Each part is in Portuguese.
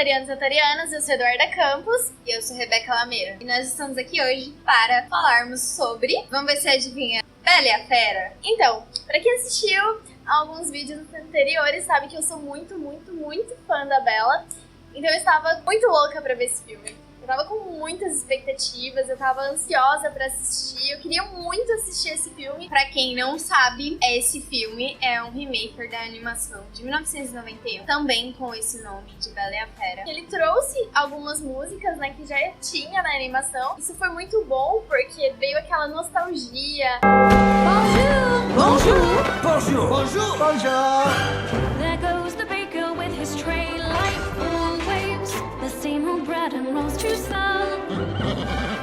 Santarianos e Santarianas, eu sou Eduarda Campos. E eu sou Rebeca Lameira. E nós estamos aqui hoje para falarmos sobre, vamos ver se adivinha, Bela e a Fera. Então, pra quem assistiu alguns vídeos anteriores, sabe que eu sou muito fã da Bela. Então eu estava muito louca pra ver esse filme. Eu tava com muitas expectativas, eu tava ansiosa pra assistir, eu queria muito assistir esse filme. Pra quem não sabe, esse filme é um remake da animação de 1991, também com esse nome de Bela e a Fera. Ele trouxe algumas músicas, né, que já tinha na animação. Isso foi muito bom, porque veio aquela nostalgia. Bonjour! Bonjour! Bonjour! Bonjour! There goes the baker with his tray, light full waves, the same old bread and rolls to some.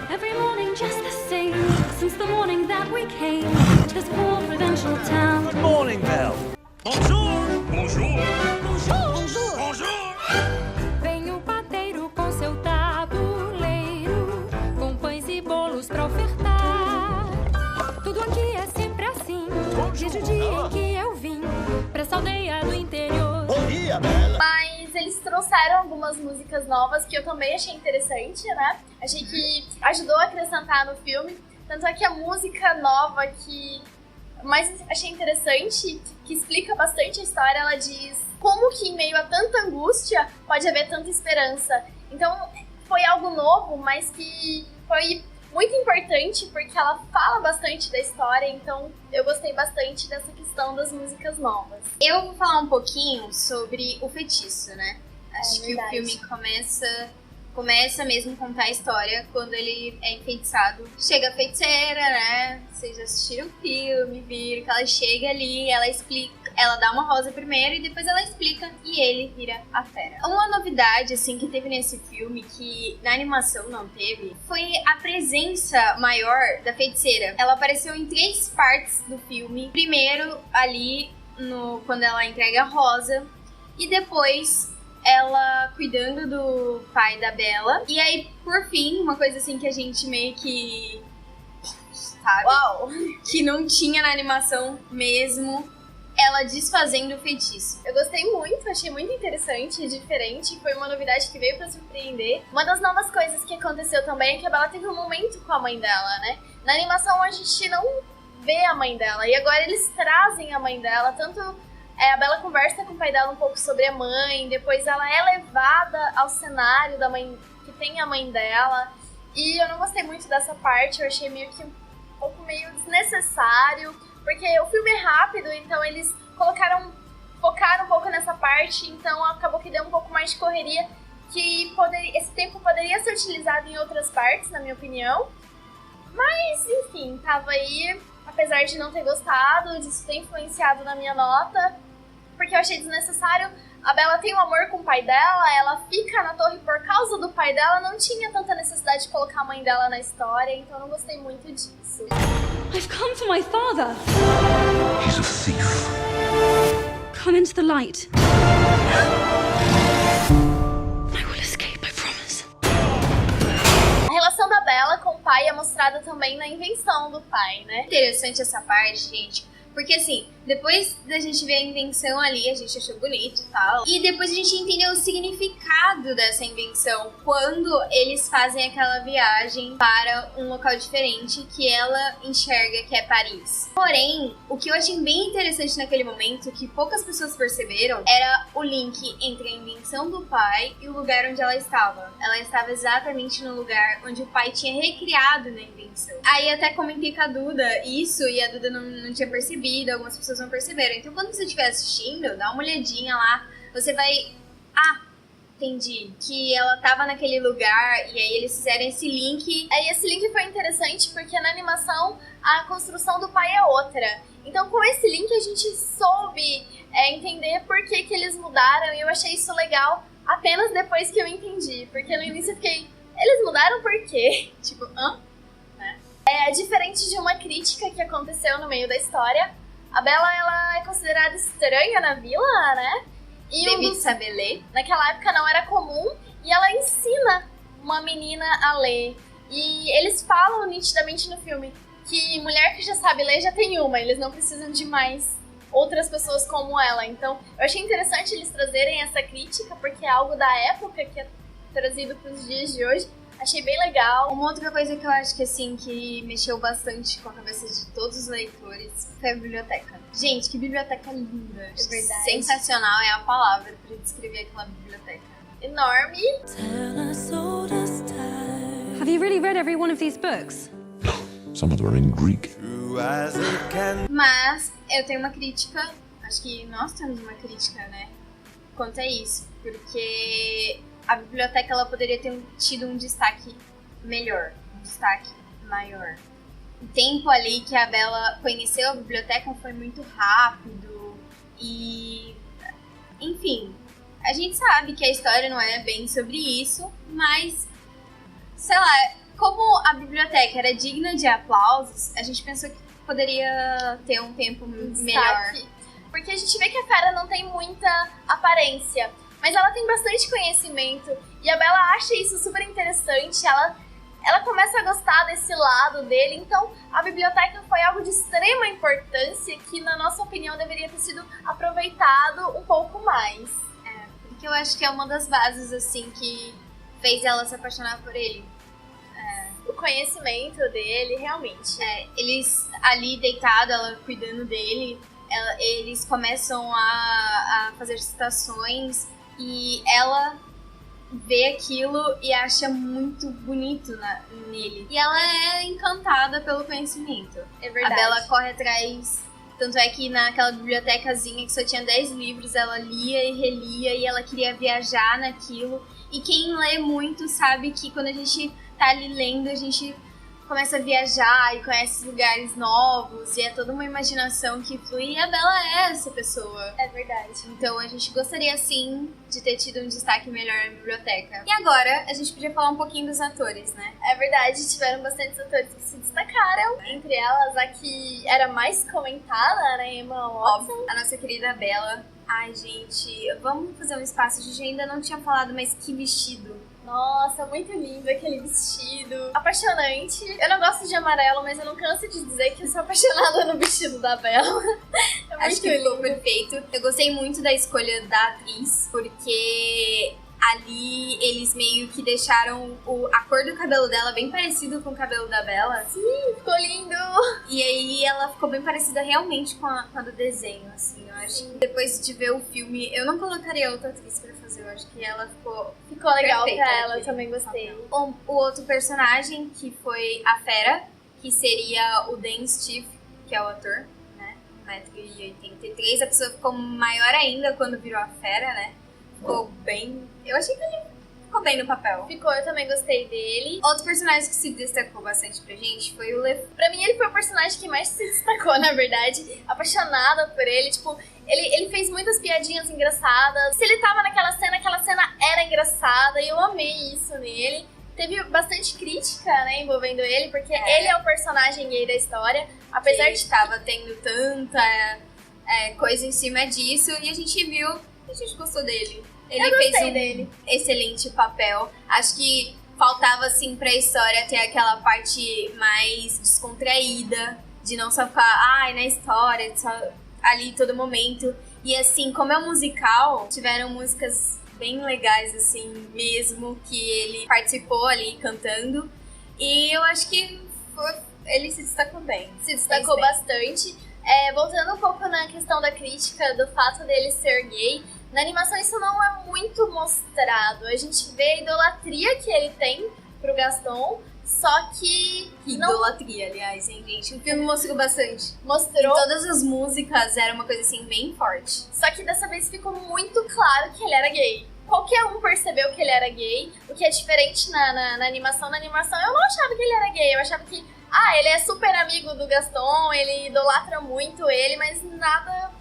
Every morning just the same, since the morning that we came to this poor provincial town. Good morning, Belle. Bonjour! Bonjour! Bonjour! Bonjour! Bonjour! Vem o padeiro com seu tabuleiro, com pães e bolos pra ofertar. Tudo aqui é sempre assim, desde o dia em que eu vim pra essa aldeia do interior. Bom dia, Bella. Mas eles trouxeram algumas músicas novas que eu também achei interessante, né? Achei que ajudou a acrescentar no filme. Tanto é que a música nova que mais achei interessante, que explica bastante a história, ela diz como que em meio a tanta angústia pode haver tanta esperança. Então foi algo novo, mas que foi muito importante porque ela fala bastante da história, então eu gostei bastante dessa questão das músicas novas. Eu vou falar um pouquinho sobre o feitiço, né? Acho que verdade. o filme começa mesmo a contar a história quando ele é enfeitiçado. Chega a feiticeira, né? Vocês já assistiram o filme, viram que ela chega ali, ela explica, ela dá uma rosa primeiro e depois ela explica e ele vira a fera. Uma novidade, assim, que teve nesse filme, que na animação não teve, foi a presença maior da feiticeira. Ela apareceu em 3 partes do filme. Primeiro, ali, quando ela entrega a rosa, e depois ela cuidando do pai da Bela. E aí, por fim, uma coisa assim que a gente meio que sabe, Uau! que não tinha na animação mesmo, ela desfazendo o feitiço. Eu gostei muito, achei muito interessante e diferente, foi uma novidade que veio pra surpreender. Uma das novas coisas que aconteceu também é que a Bela teve um momento com a mãe dela, né? Na animação a gente não vê a mãe dela, e agora eles trazem a mãe dela, tanto a Bela conversa com o pai dela um pouco sobre a mãe, depois ela é levada ao cenário da mãe, que tem a mãe dela, e eu não gostei muito dessa parte, eu achei meio que um pouco meio desnecessário, porque o filme é rápido, então eles focaram um pouco nessa parte, então acabou que deu um pouco mais de correria, que esse tempo poderia ser utilizado em outras partes, na minha opinião, mas enfim, tava aí, apesar de não ter gostado, disso ter influenciado na minha nota, porque eu achei desnecessário. A Bela tem um amor com o pai dela, ela fica na torre por causa do pai dela, não tinha tanta necessidade de colocar a mãe dela na história, então eu não gostei muito disso. I've come for my father. He's a thief. Come into the light. I will escape, I promise. A relação da Bela com o pai é mostrada também na invenção do pai, né? Interessante essa parte, gente, porque assim, depois da gente ver a invenção ali, a gente achou bonito e tal, e depois a gente entendeu o significado dessa invenção quando eles fazem aquela viagem para um local diferente que ela enxerga que é Paris. Porém, o que eu achei bem interessante naquele momento, que poucas pessoas perceberam, era o link entre a invenção do pai e o lugar onde ela estava. Ela estava exatamente no lugar onde o pai tinha recriado na invenção. Aí até comentei com a Duda isso, e a Duda não tinha percebido, algumas pessoas não perceberam. Então quando você estiver assistindo, dá uma olhadinha lá, você vai... entendi, que ela tava naquele lugar, e aí eles fizeram esse link. Aí esse link foi interessante porque na animação a construção do pai é outra. Então com esse link a gente soube entender por que eles mudaram, e eu achei isso legal apenas depois que eu entendi. Porque no início eu fiquei, eles mudaram por quê? Tipo, hã? É diferente de uma crítica que aconteceu no meio da história. A Bela, ela é considerada estranha na vila, né? E Devido saber ler. naquela época não era comum, e ela ensina uma menina a ler. E eles falam nitidamente no filme que mulher que já sabe ler já tem uma, eles não precisam de mais outras pessoas como ela. Então, eu achei interessante eles trazerem essa crítica, porque é algo da época que é trazido para os dias de hoje. Achei bem legal. Uma outra coisa que eu acho que, assim, que mexeu bastante com a cabeça de todos os leitores foi a biblioteca. Gente, que biblioteca linda. É verdade. Sensacional é a palavra para descrever aquela biblioteca. Enorme. Have you really read every one of these books? Some of them are in Greek. True as it can. Mas eu tenho uma crítica, acho que nós temos uma crítica, né, quanto a isso. Porque a biblioteca, ela poderia ter tido um destaque melhor, um destaque maior. O tempo ali que a Bella conheceu a biblioteca foi muito rápido e... Enfim, a gente sabe que a história não é bem sobre isso, mas, sei lá, como a biblioteca era digna de aplausos, a gente pensou que poderia ter um tempo melhor. Porque a gente vê que a Fera não tem muita aparência, mas ela tem bastante conhecimento. E a Bella acha isso super interessante. Ela começa a gostar desse lado dele. Então, a biblioteca foi algo de extrema importância que, na nossa opinião, deveria ter sido aproveitado um pouco mais. Porque eu acho que é uma das bases, assim, que fez ela se apaixonar por ele. O conhecimento dele, realmente. Eles ali deitados, ela cuidando dele, eles começam a fazer citações e ela vê aquilo e acha muito bonito nele. E ela é encantada pelo conhecimento. É verdade. A Bella corre atrás. Tanto é que naquela bibliotecazinha que só tinha 10 livros, ela lia e relia e ela queria viajar naquilo. E quem lê muito sabe que quando a gente tá ali lendo, a gente começa a viajar e conhece lugares novos e é toda uma imaginação que flui e a Bella é essa pessoa. É verdade. Então a gente gostaria sim de ter tido um destaque melhor na biblioteca. E agora a gente podia falar um pouquinho dos atores, né? É verdade, tiveram bastantes atores que se destacaram. Entre elas, a que era mais comentada, né, Emma Watson. A nossa querida Bella. Ai, gente, vamos fazer um espaço. A gente ainda não tinha falado, mas que vestido. Nossa, muito lindo aquele vestido. Apaixonante. Eu não gosto de amarelo, mas eu não canso de dizer que eu sou apaixonada no vestido da Bella. É muito Acho que lindo. ficou perfeito. Eu gostei muito da escolha da atriz, porque ali eles meio que deixaram a cor do cabelo dela bem parecido com o cabelo da Bella. Sim, ficou lindo. E aí ela ficou bem parecida realmente com a do desenho, assim. Eu acho que depois de ver o filme, eu não colocaria outra atriz pra fazer. Eu acho que ela Ficou legal perfeita pra ela, naquele também gostei. papel. O outro personagem, que foi a Fera, que seria o Dan Steve, que é o ator, né? 1,83 m. A pessoa ficou maior ainda quando virou a Fera, né? Ficou bem... Eu achei que ele ficou bem no papel. Ficou, eu também gostei dele. Outro personagem que se destacou bastante pra gente foi o LeFou. Pra mim, ele foi o personagem que mais se destacou, na verdade. Apaixonada por ele, tipo... Ele fez muitas piadinhas engraçadas. Se ele tava aquela cena era engraçada. E eu amei isso nele. Teve bastante crítica, né, envolvendo ele. Porque ele é o personagem gay da história. Apesar de... tava tendo tanta coisa em cima disso. E a gente viu... A gente gostou dele. Ele fez dele. Excelente papel. Acho que faltava, assim, pra história ter aquela parte mais descontraída. De não só ficar, na história, só ali todo momento. E assim, como é um musical, tiveram músicas bem legais, assim, mesmo, que ele participou ali cantando. E eu acho que ele se destacou bem. Se destacou bastante. Voltando um pouco na questão da crítica do fato dele ser gay, na animação isso não é muito mostrado. A gente vê a idolatria que ele tem pro Gaston, só que... Idolatria, aliás, hein, gente? O filme mostrou bastante. Mostrou. Em todas as músicas era uma coisa, assim, bem forte. Só que dessa vez ficou muito claro que ele era gay. Qualquer um percebeu que ele era gay, o que é diferente na animação. Na animação eu não achava que ele era gay, eu achava que... ele é super amigo do Gaston, ele idolatra muito ele, mas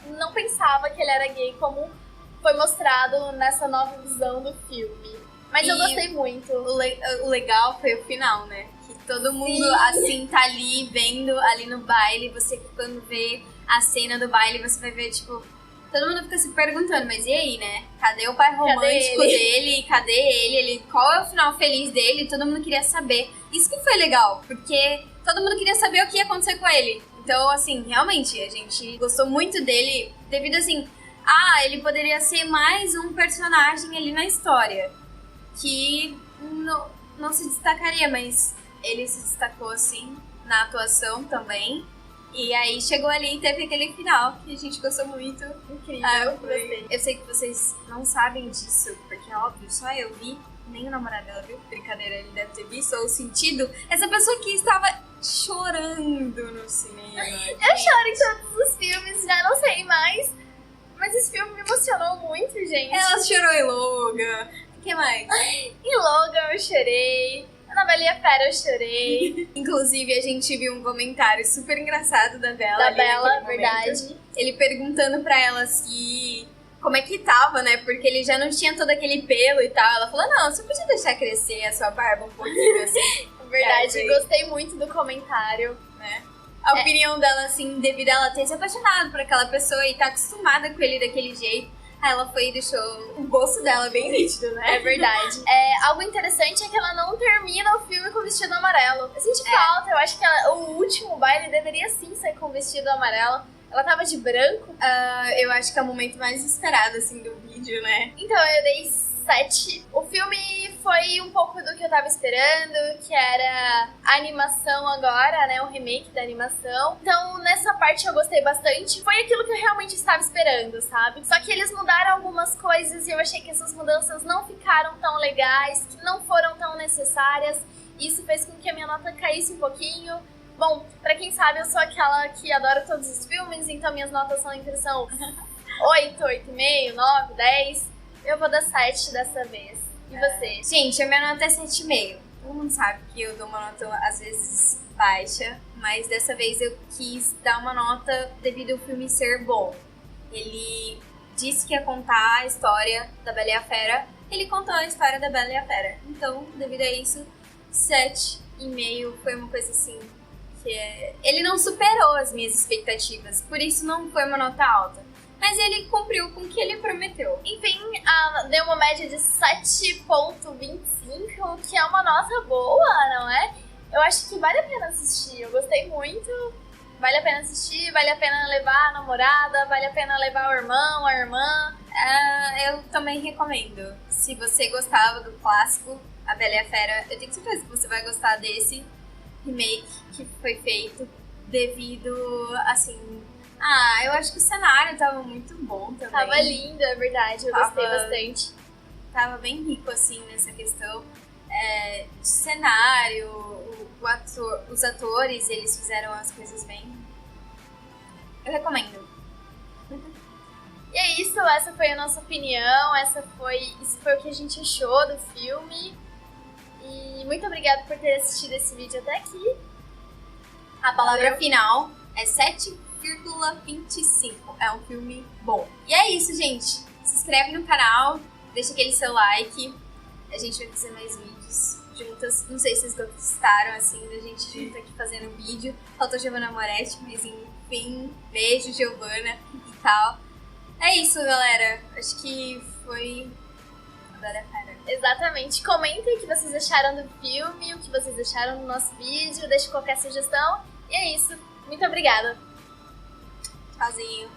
não pensava que ele era gay como foi mostrado nessa nova visão do filme. Mas eu gostei muito. O legal foi o final, né? Que todo mundo, assim, tá ali vendo ali no baile. Você, quando vê a cena do baile, você vai ver, tipo... Todo mundo fica se perguntando, mas e aí, né? Cadê o pai romântico dele? Cadê ele? Qual é o final feliz dele? Todo mundo queria saber. Isso que foi legal, porque todo mundo queria saber o que ia acontecer com ele. Então, assim, realmente, a gente gostou muito dele devido, assim, ele poderia ser mais um personagem ali na história, que não se destacaria, mas ele se destacou, assim, na atuação também. E aí chegou ali e teve aquele final que a gente gostou muito. Incrível, eu sei que vocês não sabem disso, porque óbvio, só eu vi, nem o namorado dela viu. Brincadeira, ele deve ter visto ou sentido. Essa pessoa que estava chorando no cinema. Eu choro em todos os filmes, já não sei mais. Mas esse filme me emocionou muito, gente. Ela chorou em Logan. O que mais? Em Logan eu chorei. Na Bela e a Fera eu chorei. Inclusive, a gente viu um comentário super engraçado da Bela. Da ali Bela, naquele momento. verdade. Ele perguntando pra ela se... como é que tava, né? Porque ele já não tinha todo aquele pelo e tal. Ela falou, não, você podia deixar crescer a sua barba um pouquinho, assim. Verdade, gostei muito do comentário. Né? A opinião dela, assim, devido a ela ter se apaixonado por aquela pessoa e tá acostumada com ele daquele jeito. Aí ela foi e deixou o bolso dela bem nítido, né? É verdade. Algo interessante é que ela não termina o filme com vestido amarelo. Eu senti falta, eu acho que o último baile deveria sim ser com vestido amarelo. Ela tava de branco. Eu acho que é o momento mais esperado, assim, do vídeo, né? Então, eu dei 7. O filme foi um pouco do que eu tava esperando, que era a animação agora, né? O remake da animação. Então, nessa parte eu gostei bastante. Foi aquilo que eu realmente estava esperando, sabe? Só que eles mudaram algumas coisas e eu achei que essas mudanças não ficaram tão legais, que não foram tão necessárias. Isso fez com que a minha nota caísse um pouquinho. Bom, pra quem sabe, eu sou aquela que adora todos os filmes, então minhas notas são entre 8, 8,5, 9, 10... Eu vou dar 7 dessa vez. E você? Gente, a minha nota é 7,5. Todo mundo sabe que eu dou uma nota, às vezes, baixa. Mas dessa vez eu quis dar uma nota devido ao filme ser bom. Ele disse que ia contar a história da Bela e a Fera. Ele contou a história da Bela e a Fera. Então, devido a isso, 7,5 foi uma coisa assim... Ele não superou as minhas expectativas. Por isso não foi uma nota alta. Mas ele cumpriu com o que ele prometeu. Enfim, deu uma média de 7,25, que é uma nota boa, não é? Eu acho que vale a pena assistir, eu gostei muito. Vale a pena assistir, vale a pena levar a namorada, vale a pena levar o irmão, a irmã. Eu também recomendo. Se você gostava do clássico, A Bela e a Fera, eu tenho certeza que você vai gostar desse remake que foi feito devido, assim... eu acho que o cenário tava muito bom também. Tava lindo, é verdade, eu gostei bastante. Tava bem rico, assim, nessa questão de cenário, os atores, eles fizeram as coisas bem... Eu recomendo. E é isso, essa foi a nossa opinião, isso foi o que a gente achou do filme. E muito obrigada por ter assistido esse vídeo até aqui. A palavra final é 7,25. É um filme bom. E é isso, gente. Se inscreve no canal, deixa aquele seu like. A gente vai fazer mais vídeos juntas. Não sei se vocês gostaram, assim, da gente junto aqui fazendo vídeo. Faltou Giovanna Moretti, mas enfim. Beijo, Giovanna e tal. É isso, galera. Acho que foi... Exatamente. Comentem o que vocês acharam do filme, o que vocês acharam do nosso vídeo. Deixe qualquer sugestão. E é isso. Muito obrigada. Tchauzinho.